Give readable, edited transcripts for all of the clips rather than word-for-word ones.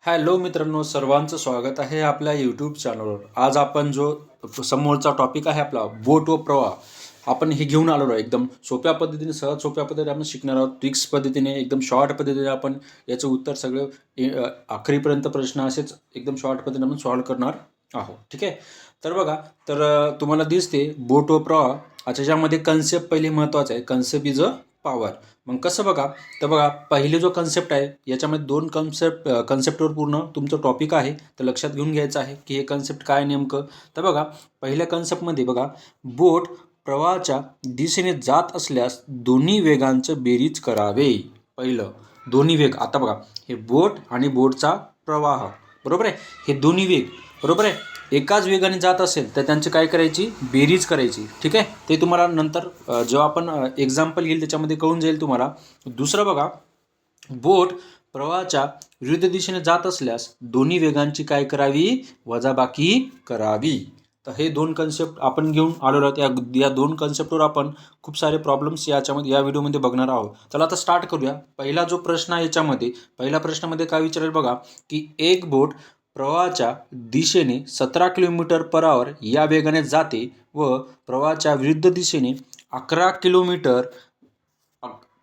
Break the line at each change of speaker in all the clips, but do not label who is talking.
Hello मित्रांनो, सर्वांचं स्वागत आहे आपल्या यूट्यूब चॅनलवर. आज आपण जो समोरचा टॉपिक आहे आपला बोट व प्रवाह, आपण हे घेऊन आलेलो आहे. एकदम सोप्या पद्धतीने, सहज सोप्या पद्धतीने आपण शिकणार आहोत. ट्रिक्स पद्धतीने, एकदम शॉर्ट पद्धतीने आपण याचं उत्तर सगळं आखरीपर्यंत प्रश्न असेच एकदम शॉर्ट पद्धतीने आपण सॉल्व्ह करणार आहोत. ठीक आहे. तर बघा, तुम्हाला दिसते बोट व प्रवाह. याच्यामध्ये कन्सेप्ट पहिली महत्त्वाचं आहे. Concept is a power. मग कसं बघा, तर बघा पहिले जो कन्सेप्ट आहे याच्यामध्ये दोन कन्सेप्टवर पूर्ण तुमचं टॉपिक आहे. तर लक्षात घेऊन घ्यायचं आहे की हे कन्सेप्ट काय नेमकं. तर बघा, पहिल्या कन्सेप्टमध्ये बघा, बोट प्रवाहाच्या दिशेने जात असल्यास दोन्ही वेगांचं बेरीज करावे. पहिलं दोन्ही वेग. आता बघा, हे बोट आणि बोटचा प्रवाह, बरोबर आहे. हे दोन्ही वेग, बरोबर आहे, एकाच वेगाने जात असेल तर त्यांची काय करायची, बेरीज करायची. ठीक आहे. ते तुम्हाला नंतर जेव्हा आपण एक्झाम्पल घेईल त्याच्यामध्ये कळून जाईल तुम्हाला. दुसरं बघा, बोट प्रवाहाच्या विरुद्ध दिशेने जात असल्यास दोन्ही वेगांची काय करावी, वजाबाकी करावी. तर हे दोन कन्सेप्ट आपण घेऊन आलेलो आहोत. या दोन कन्सेप्टवर आपण खूप सारे प्रॉब्लेम्स या व्हिडिओमध्ये बघणार आहोत. चला आता स्टार्ट करूया. पहिला जो प्रश्न आहे याच्यामध्ये, पहिल्या प्रश्नामध्ये काय विचारेल बघा, की एक बोट प्रवाहाच्या दिशेने 17 किलोमीटर पर आवर या वेगाने जाते व प्रवाहाच्या विरुद्ध दिशेने 11 किलोमीटर,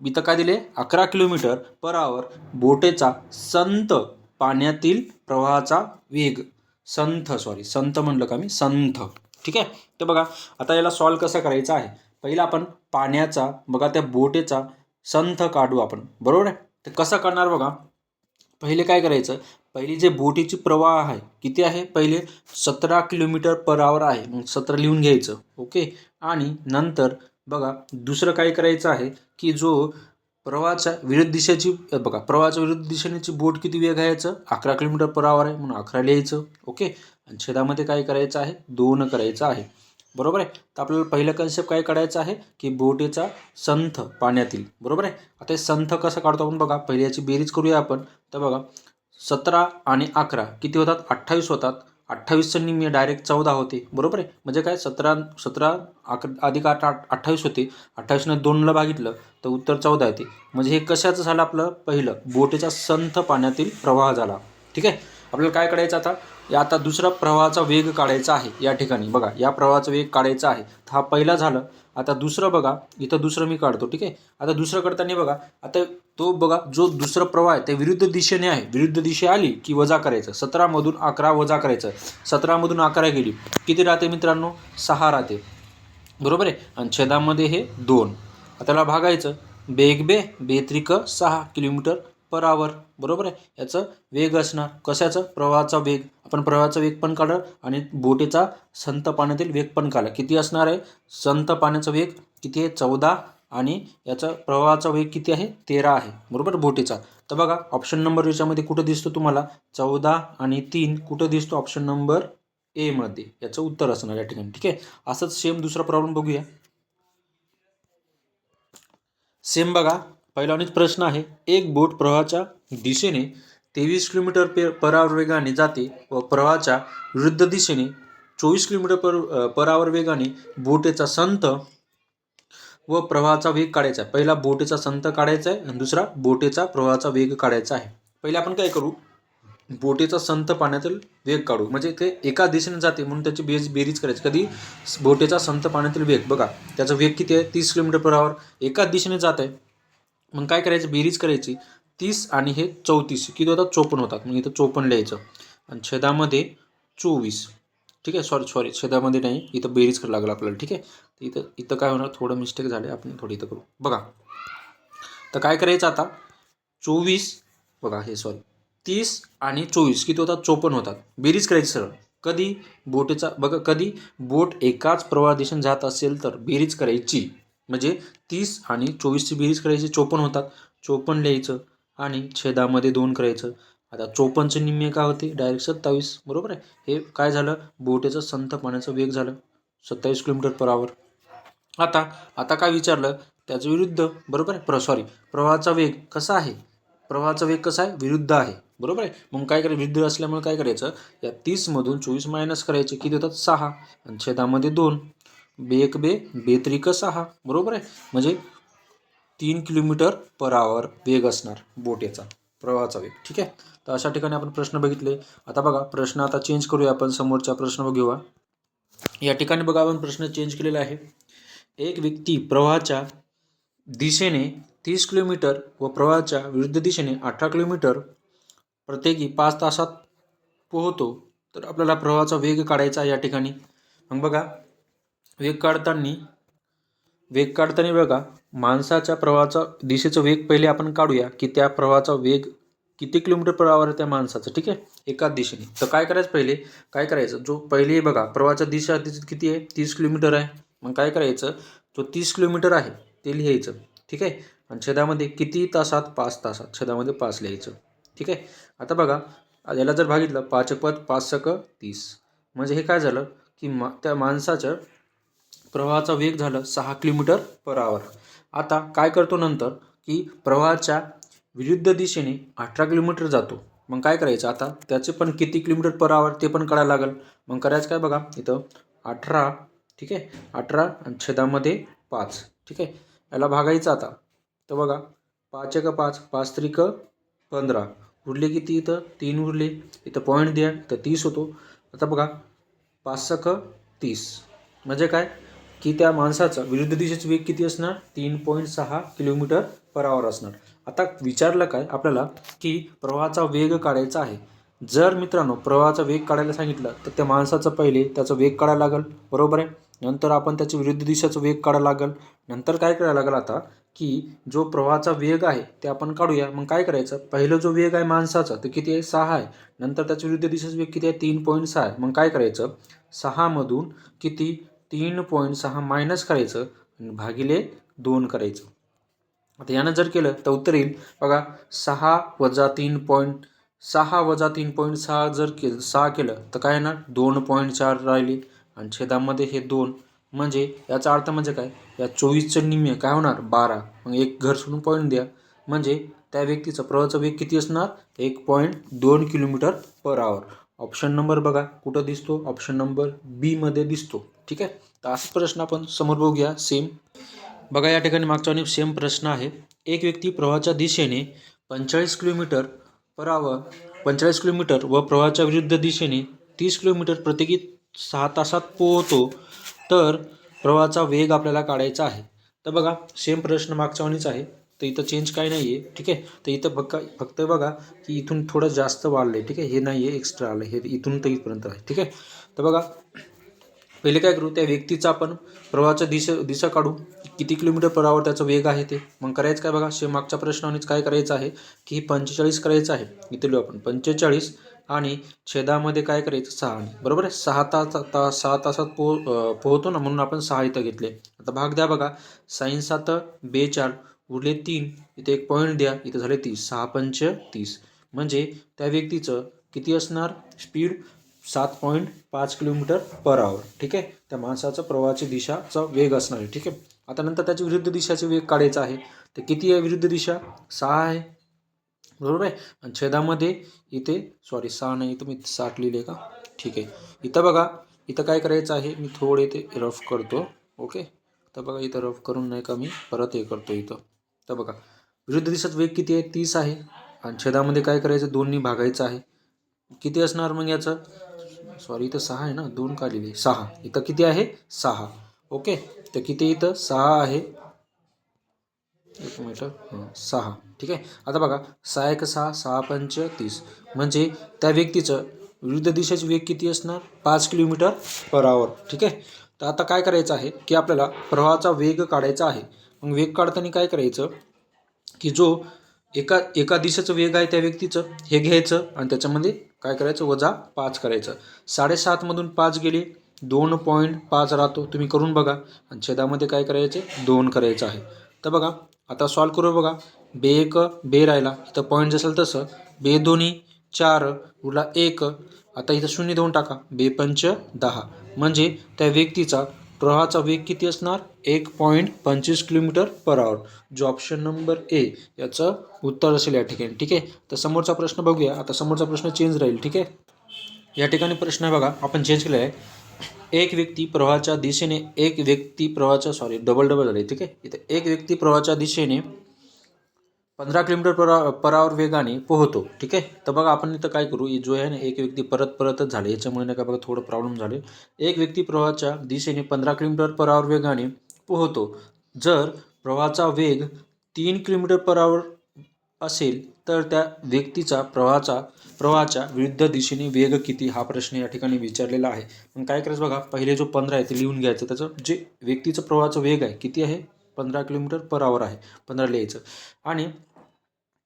इथं काय दिले, 11 किलोमीटर पर आवर बोटेचा संथ पाण्यातील प्रवाहाचा वेग, संथ म्हणलं का मी, संथ. ठीक आहे. तर बघा, आता याला सॉल्व कसं करायचं आहे. पहिला आपण पाण्याचा, बघा त्या बोटेचा संथ काढू आपण, बरोबर आहे. तर कसं करणार बघा, पहिले काय करायचं, पहिली जे बोटीची प्रवाह आहे किती आहे, पहिले 17 किलोमीटर पर आवर आहे. मग 17 लिहून घ्यायचं. ओके. आणि नंतर बघा दुसरं काय करायचं आहे, की जो प्रवाहाच्या विरुद्ध दिशेची, बघा प्रवाहाच्या विरुद्ध दिशेनेची बोट किती वेग आहे याचं, 11 किलोमीटर पर आवर आहे म्हणून 11 लिहायचं. ओके. आणि छेदामध्ये काय करायचं आहे, 2 करायचं आहे, बरोबर आहे. तर आपल्याला पहिलं कन्सेप्ट काय काढायचं आहे, की बोटीचा संथ पाण्यातील, बरोबर आहे. आता हे संथ कसं काढतो आपण बघा, पहिले याची बेरीज करूया आपण. तर बघा, 17 आणि 11 किती होतात, 28 होतात. 28चं निम्मे डायरेक्ट 14 होते, बरोबर आहे. म्हणजे काय, 17 अधिक 8 28 होते. 28ने 2ला भागितलं तर उत्तर 14 येते. म्हणजे हे कशाचं झालं आपलं, पहिलं बोटीचा संथ पाण्यातील प्रवाह झाला. ठीक आहे. आपल्याला काय काढायचं आता, आता दुसरा प्रवाहाचा वेग काढायचा आहे. या ठिकाणी बघा, या प्रवाहाचा वेग काढायचा आहे. तर हा पहिला झालं. आता दुसरं बघा, इथं दुसरं मी काढतो. ठीक आहे. आता दुसरं करताना बघा, आता तो बघा जो दुसरा प्रवाह आहे ते विरुद्ध दिशेने आहे. विरुद्ध दिशा आली की वजा करायचं. 17मधून 11 वजा करायचं. 17मधून 11 गेली, किती राहते मित्रांनो, 6 राहते, बरोबर आहे. आणि छेदामध्ये हे 2. आता त्याला भागायचं. बेग बेत्रिक 6 किलोमीटर पर आवर, बरोबर आहे. याचं वेग असणार, कशाचं, प्रवाहाचा वेग. आपण प्रवाहाचा वेग पण काढलं आणि बोटीचा संथ पाण्यातील वेग पण काढला. किती असणार आहे, संथ पाण्याचा वेग किती आहे, 14, आणि याचा प्रवाहाचा वेग किती आहे, 13 आहे, बरोबर, बोटीचा. तर बघा ऑप्शन नंबर याच्यामध्ये कुठं दिसतो तुम्हाला, 14 आणि 3 कुठं दिसतो, ऑप्शन नंबर ए मध्ये याचं उत्तर असणार या ठिकाणी. ठीक आहे. असंच सेम दुसरा प्रॉब्लेम बघूया. सेम बघा, पहिला अनेक प्रश्न आहे. एक बोट प्रवाहाच्या दिशेने 23 किलोमीटर पर आवर वेगाने जाते व प्रवाहाच्या विरुद्ध दिशेने 24 किलोमीटर पर आवर वेगाने बोटीचा संथ व प्रवाहाचा वेग काढायचा आहे. पहिला बोटीचा संथ काढायचा आहे आणि दुसरा बोटीचा प्रवाहाचा वेग काढायचा आहे. पहिले आपण काय करू, बोटीचा संथ पाण्यातील वेग काढू. म्हणजे ते एका दिशेने जाते म्हणून त्याची बेरीज करायची. कधी, बोटीचा संथ पाण्यातील वेग बघा, त्याचा वेग किती आहे, 30 किलोमीटर पर आवर, एकाच दिशेने जात आहे. मग काय करायचं, बेरीज करायची. 30 आणि हे 34 किती होतात, 54 होतात. मग इथं 54 लिहायचं आणि छेदामध्ये 24. ठीक आहे. सॉरी छेदामध्ये नाही, इथं बेरीज करायला लागलं आपल्याला. ठीक आहे. तर इथं काय होणार, थोडं मिस्टेक झाले, आपण थोडं इथं करू बघा. तर काय करायचं आता, 24 बघा, हे 30 आणि 24 किती होतात, 54 होतात. बेरीज करायची सरळ. कधी, बोटीचा बघा, कधी बोट एकाच प्रवाह दिशेने जात असेल तर बेरीज करायची. म्हणजे 30 आणि 24ची बेरीज करायची, 54 होतात. 54 लिहायचं आणि छेदामध्ये 2 करायचं. आता 54चे निम्मे काय होते, डायरेक्ट 27, बरोबर आहे. हे काय झालं, बोटीचं संथ पाण्याचा वेग झालं 27 किलोमीटर पर आवर. आता काय विचारलं, त्याचं विरुद्ध, बरोबर आहे. प्रवाहाचा वेग कसा आहे, प्रवाहाचा वेग कसा आहे, विरुद्ध आहे, बरोबर आहे. मग काय करायचं, विरुद्ध असल्यामुळे काय करायचं, या 30मधून 24 मायनस करायचे, किती होतात, 6, आणि छेदामध्ये 2. बेत्रिक 6, बरोबर आहे. म्हणजे 3 किलोमीटर पर आवर वेग असणार बोटीचा प्रवाहाचा वेग. ठीक आहे. तर अशा ठिकाणी आपण प्रश्न बघितले. आता बघा प्रश्न आता चेंज करूया आपण, समोरचा प्रश्न घेऊया. या ठिकाणी बघा आपण प्रश्न चेंज केलेला आहे. एक व्यक्ती प्रवाहाच्या दिशेने 30 किलोमीटर व प्रवाहाच्या विरुद्ध दिशेने 18 किलोमीटर प्रत्येकी 5 तासात पोहतो, तर आपल्याला प्रवाहाचा वेग काढायचा आहे या ठिकाणी. मग बघा वेग काढताना बघा माणसाच्या प्रवाहाचा दिशेचा वेग पहिले आपण काढूया की त्या प्रवाहाचा वेग किती किलोमीटर पर आवर आहे त्या माणसाचं. ठीक आहे, एकाच दिशेने. तर काय करायचं, पहिले काय करायचं, जो पहिले बघा प्रवाहाचा दिशा किती आहे, 30 किलोमीटर आहे. मग काय करायचं, जो 30 किलोमीटर आहे ते लिहायचं. ठीक आहे. आणि छेदामध्ये किती तासात, 5 तासात, छेदामध्ये 5 लिहायचं. ठीक आहे. आता बघा याला जर भागितलं 5 × 5 = 5 × 30, म्हणजे हे काय झालं की त्या माणसाचं प्रवाहाचा वेग झालं 6 किलोमीटर पर आवर. आता काय करतो नंतर की प्रवाहाच्या विरुद्ध दिशेने 18 किलोमीटर जातो. मग काय करायचं, आता त्याचे पण किती किलोमीटर पर आवर ते पण कळायला लागेल. मग करायचं काय बघा इथं 18. ठीक आहे, 18 आणि छेदामध्ये 5. ठीक आहे, याला भागायचं आता. तर बघा 5 × 5 = 5 × 3 = 15. उरले किती, इथं 3 उरले. इथं पॉईंट द्या, तर 30 होतो. आता बघा 5 × 30 म्हणजे काय की त्या माणसाचा विरुद्ध दिशेचा वेग किती असणार, 3.6 किलोमीटर पर आवर असणार. आता विचारलं काय आपल्याला की प्रवाहाचा वेग काढायचा आहे. जर मित्रांनो प्रवाहाचा वेग काढायला सांगितलं तर त्या माणसाचं पहिले त्याचा वेग काढायला लागेल, बरोबर आहे. नंतर आपण त्याच्या विरुद्ध दिशेचा वेग काढायला लागेल. नंतर काय करायला लागेल आता की जो प्रवाहाचा वेग आहे ते आपण काढूया. मग काय करायचं, पहिलं जो वेग आहे माणसाचा तो किती आहे, 6 आहे. नंतर त्याच्या विरुद्ध दिशेचा वेग किती आहे, 3.6 आहे. मग काय करायचं, 6 मधून किती 3.6 मायनस करायचं आणि भागिले 2 करायचं. आता यानं जर केलं तर उत्तर येईल बघा 6 - 3.6 जर 6 केलं तर काय येणार, 2.4 राहिले आणि छेदामध्ये हे 2. म्हणजे याचा अर्थ म्हणजे काय, या 24चं निम्मे काय होणार, 12. मग एक घर सोडून पॉईंट द्या, म्हणजे त्या व्यक्तीचा प्रवाहाचा वेग किती असणार, 1.2 kilometre per hour. Option number बघा कुठं दिसतो, ऑप्शन नंबर बी मध्ये दिसतो. ठीक आहे. तर असा प्रश्न आपण समोर बघूया. सेम बघा या ठिकाणी मागचा आणि सेम प्रश्न आहे. एक व्यक्ती प्रवाहाच्या दिशेने 45 किलोमीटर पर आवर 45 किलोमीटर व प्रवाहाच्या विरुद्ध दिशेने 30 किलोमीटर प्रत्येकी 6 तासात पोहतो, तर प्रवाहाचा वेग आपल्याला काढायचा आहे. तर बघा सेम प्रश्न मागच्या वाणीच आहे. तर इथं चेंज काही नाही आहे. ठीक आहे. तर इथं फक्त बघा की इथून थोडं जास्त वाढलं आहे. ठीक आहे, हे नाही आहे, एक्स्ट्रा आलं, हे इथून तर इथपर्यंत आहे. ठीक आहे. तर बघा पहिले काय करू, त्या व्यक्तीचा आपण प्रवाहाचा दिशा काढू, किती किलोमीटर पर आवर त्याचा वेग आहे ते. मग करायचं काय बघा, मागच्या प्रश्नानेच काय करायचं आहे की 45 करायचं आहे. इथे लिहू आपण 45 आणि छेदामध्ये काय करायचं 6, बरोबर आहे. 6 तासात पोहतो ना, म्हणून आपण 6 इथं घेतले. आता भाग द्या बघा, 6 × 7 = 42, उरले 3. इथे एक पॉईंट द्या, इथं झाले 30. 6 × 5 = 30. म्हणजे त्या व्यक्तीचं किती असणार स्पीड, 7.5 किलोमीटर पर आवर. ठीक आहे, त्या माणसाचा प्रवाहाची दिशाचा वेग असणार आहे. ठीक आहे. आता नंतर त्याची विरुद्ध दिशाचे वेग काढायचा आहे. तर किती आहे विरुद्ध दिशा, 6 आहे, बरोबर आहे. आणि छेदामध्ये इथे 6 नाही, इथं मी 60 लिहिले का. ठीक आहे. इथं बघा इथं काय करायचं आहे, मी थोडे इथे रफ करतो. ओके. तर बघा इथं रफ करून नाही का मी परत हे करतो इथं. तर बघा विरुद्ध दिशेचा वेग किती आहे, 30 आहे. आणि छेदामध्ये काय करायचं, 2नी भागायचं आहे. किती असणार मग याचं, इथं 6 आहे ना, 2 का लिहिले, 6. इथं किती आहे, 6. ओके. तर किती इथं 6 आहे, 1 मिनिट, 6. ठीक आहे. आता बघा 6 × 6 = 6 × 5 = 30. म्हणजे त्या व्यक्तीचं विरुद्ध दिशेचे वेग किती असणार, 5 किलोमीटर पर आवर. ठीक आहे. तर आता काय करायचं आहे की आपल्याला प्रवाहाचा वेग काढायचा आहे. मग वेग काढताना काय करायचं की जो एका दिशेचं वेग आहे त्या व्यक्तीचं हे घ्यायचं आणि त्याच्यामध्ये काय करायचं, -5 करायचं. 7.5 मधून 5 गेले, 2.5 राहतो. तुम्ही करून बघा. आणि छेदामध्ये काय करायचे, 2 करायचं आहे. तर बघा आता सॉल्व करू बघा. 2 राहिला, इथं पॉईंट जसेल तसं, 2 = 4, उरला 1. आता इथं 0 देऊन टाका, 2 × 5 = 10. म्हणजे त्या व्यक्तीचा प्रवाहाचा वेग किती असणार, 1.25 किलोमीटर पर आवर. जो ऑप्शन नंबर ए याचं उत्तर असेल या ठिकाणी. ठीक आहे. तर समोरचा प्रश्न बघूया. आता समोरचा प्रश्न चेंज राहील. ठीक आहे. या ठिकाणी प्रश्न बघा आपण चेंज केला आहे. एक व्यक्ती प्रवाहाच्या दिशेने डबल झाले. ठीक आहे. इथे एक व्यक्ती प्रवाहाच्या दिशेने 15 किलोमीटर पर आवर वेगाने पोहतो. ठीक आहे. तर बघा आपण इथं काय करू, जो आहे ना एक व्यक्ती परतच झाले, याच्यामुळे नाही का बघा थोडं प्रॉब्लेम झाले. एक व्यक्ती प्रवाहाच्या दिशेने 15 किलोमीटर पर आवर वेगाने पोहतो. जर प्रवाहाचा वेग 3 किलोमीटर पर आवर असेल तर त्या व्यक्तीचा प्रवाहाच्या विरुद्ध दिशेने वेग किती, हा प्रश्न या ठिकाणी विचारलेला आहे. मग काय करायचं बघा, पहिले जो 15 आहे ते लिहून घ्यायचं. त्याचं जे व्यक्तीचं प्रवाहाचा वेग आहे किती आहे, 15 किलोमीटर पर आवर आहे, 15 लिहायचं. आणि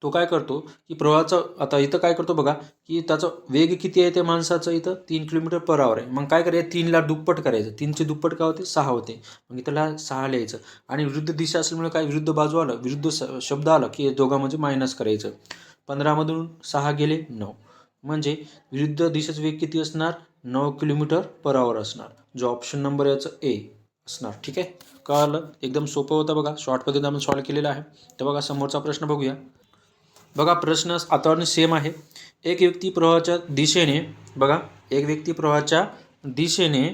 तो काय करतो की प्रवाहाचा, आता इथं काय करतो बघा की त्याचा वेग किती आहे त्या माणसाचं, इथं 3 किलोमीटर पर आवर आहे. मग काय करायचं, 3ला दुप्पट करायचं. 3चे दुप्पट काय होते, 6 होते. मग इथं 6 लिहायचं. आणि विरुद्ध दिशा असल्यामुळे काय, विरुद्ध बाजू आलं, विरुद्ध शब्द आला की दोघांमध्ये मायनस करायचं. 15मधून 6 गेले 9, म्हणजे विरुद्ध दिशेचा वेग किती असणार, 9 किलोमीटर पर आवर असणार. जो ऑप्शन नंबर याचं ए असणार. ठीक आहे. कळालं, एकदम सोपं होतं बघा, शॉर्ट पद्धतीने आपण सॉल्व्ह केलेला आहे. तर बघा समोरचा प्रश्न बघूया. बघा प्रश्न आता सेम आहे. एक व्यक्ती प्रवाहाच्या दिशेने, बघा एक व्यक्ती प्रवाहाच्या दिशेने,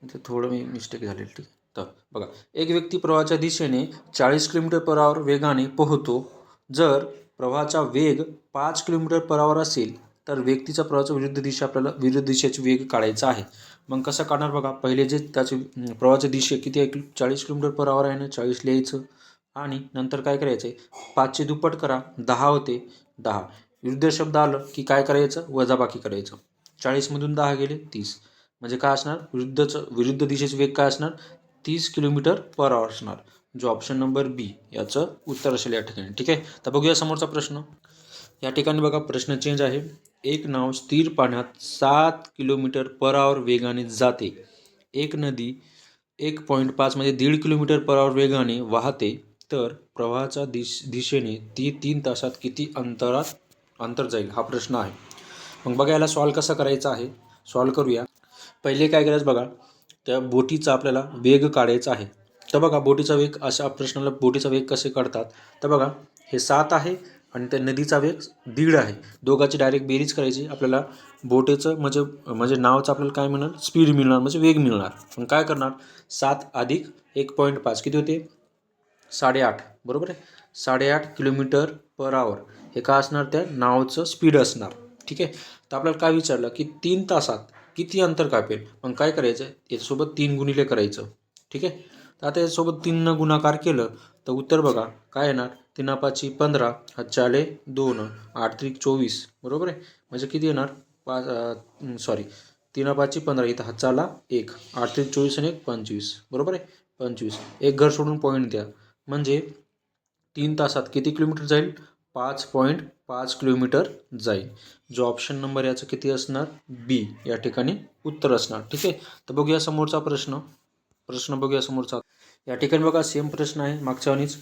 इथे थोडं मी मिस्टेक झालेली. ठीक आहे. तर बघा, एक व्यक्ती प्रवाहाच्या दिशेने 40 किलोमीटर पर आवर वेगाने पोहतो. जर प्रवाहाचा वेग 5 किलोमीटर पर आवर असेल तर व्यक्तीचा प्रवाहाचा आपल्याला विरुद्ध दिशेचे वेग काढायचा आहे. मग कसं काढणार बघा, पहिले जे त्याचे प्रवाहाची दिशा किती आहे, 40 किलोमीटर पर आवर आहे ना, 40 लिहायचं. आणि नंतर काय करायचं आहे, 5चे दुप्पट करा, 10 होते, 10. विरुद्ध शब्द आलं की काय करायचं, वजाबाकी करायचं. 40मधून 10 गेले 30, म्हणजे काय असणार, विरुद्ध दिशेचे वेग काय असणार, 30 किलोमीटर पर आवर असणार. जो ऑप्शन नंबर बी याचं उत्तर असेल या ठिकाणी. ठीक आहे. तर बघूया समोरचा प्रश्न. या ठिकाणी बघा प्रश्न चेंज आहे. एक नाव स्थिर पाण्यात 7 किलोमीटर पर आवर वेगाने जाते. एक नदी 1.5 म्हणजे 1.5 किलोमीटर पर आवर वेगाने वाहते. तर प्रवाहाच्या दिशेने ती 3 तासात किती अंतर जाईल, हा प्रश्न आहे. मग बघा याला सॉल्व कसं करायचं आहे, सॉल्व करूया. पहिले काय करायचं बघा, त्या बोटीचा आपल्याला वेग काढायचा आहे. तर बघा बोटीचा वेग, अशा प्रश्नाला बोटीचा वेग कसे काढतात, तर बघा हे 7 आहे आणि त्या नदीचा वेग 1.5 आहे. दोघांची डायरेक्ट बेरीज करायची. आपल्याला बोटीचं म्हणजे नावाचं आपल्याला काय मिळणार, स्पीड मिळणार, म्हणजे वेग मिळणार. मग काय करणार, 7 अधिक 1.5 किती होते, 8.5, बरोबर आहे. 8.5 किलोमीटर पर आवर हे काय असणार, त्या नावाचं स्पीड असणार. ठीक आहे. तर आपल्याला काय विचारलं की 3 तासात किती अंतर कापेल. मग काय करायचं, याच्यासोबत 3 गुणिले करायचं. ठीक आहे. तर आता याच्यासोबत 3 गुणाकार केलं तर उत्तर बघा काय येणार, 3×5 = 15, 5 आले 2, 8 त्रिक 24, बरोबर आहे. म्हणजे किती येणार, 3×5 = 15, इथं हातचा आला 1, 8 त्रिक 24 आणि 1 25, बरोबर आहे. 25, एक घर सोडून पॉईंट द्या, म्हणजे 3 तासात किती किलोमीटर जाईल, 5.5 किलोमीटर जाईल. जो ऑप्शन नंबर याचं किती असणार, बी या ठिकाणी उत्तर असणार. ठीक आहे. तर बघूया समोरचा प्रश्न बघूया समोरचा. या ठिकाणी बघा सेम प्रश्न आहे मागच्या वाणीच.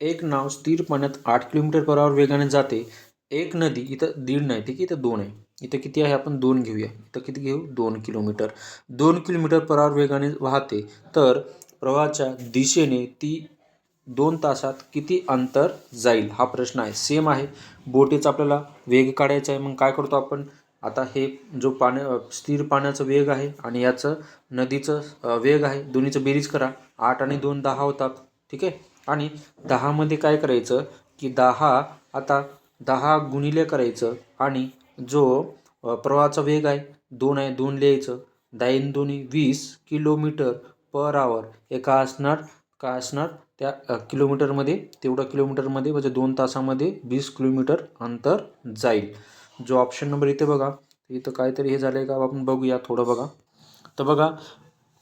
एक नाव स्थिर पाण्यात 8 किलोमीटर पर आवर वेगाने जाते. एक नदी, इथं 1.5 नाही, ठीक आहे, इथं 2 आहे. इथं किती आहे, आपण 2 घेऊया. इथं किती घेऊ, 2 किलोमीटर. 2 किलोमीटर पर आवर वेगाने वाहते. तर प्रवाहाच्या दिशेने ती 2 तासात किती अंतर जाईल, हा प्रश्न आहे. सेम आहे. बोटीचा आपल्याला वेग काढायचा आहे. मग काय करतो आपण, आता हे जो स्थिर पाण्याचं वेग आहे आणि याचं नदीचं वेग आहे, दोन्हीचं बेरीज करा. 8 आणि 2 10 होतात. ठीक आहे. आणि 10मध्ये काय करायचं की 10 गुणिले करायचं. आणि जो प्रवाहाचा वेग आहे 2 आहे, 2 लिहायचं. 10 2 20 किलोमीटर पर आवर हे काय असणार, त्या किलोमीटरमध्ये, तेवढं किलोमीटरमध्ये म्हणजे 2 तासामध्ये 20 किलोमीटर अंतर जाईल. जो ऑप्शन नंबर इथे बघा, इथं काहीतरी हे झालं आहे का, आपण बघूया थोडं बघा. तर बघा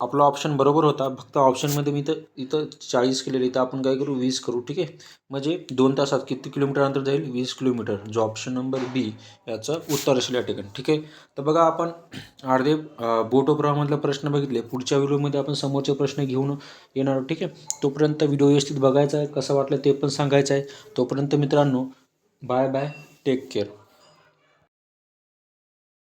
आपला ऑप्शन बरोबर होता, फक्त ऑप्शनमध्ये मी इथं 40 केलेलं, इथं आपण काय करू, 20 करू. ठीक आहे. म्हणजे 2 तासात किती किलोमीटर अंतर जाईल, 20 किलोमीटर. जो ऑप्शन नंबर बी याचं उत्तर असेल या ठिकाणी. ठीक आहे. तर बघा आपण अर्धे बोटोप्रवाहामधले प्रश्न बघितले. पुढच्या व्हिडिओमध्ये आपण समोरचे प्रश्न घेऊन येणार. ठीक आहे. तोपर्यंत व्हिडिओ व्यवस्थित बघायचा आहे, कसं वाटलं ते पण सांगायचं आहे. तोपर्यंत मित्रांनो, बाय बाय, टेक केअर.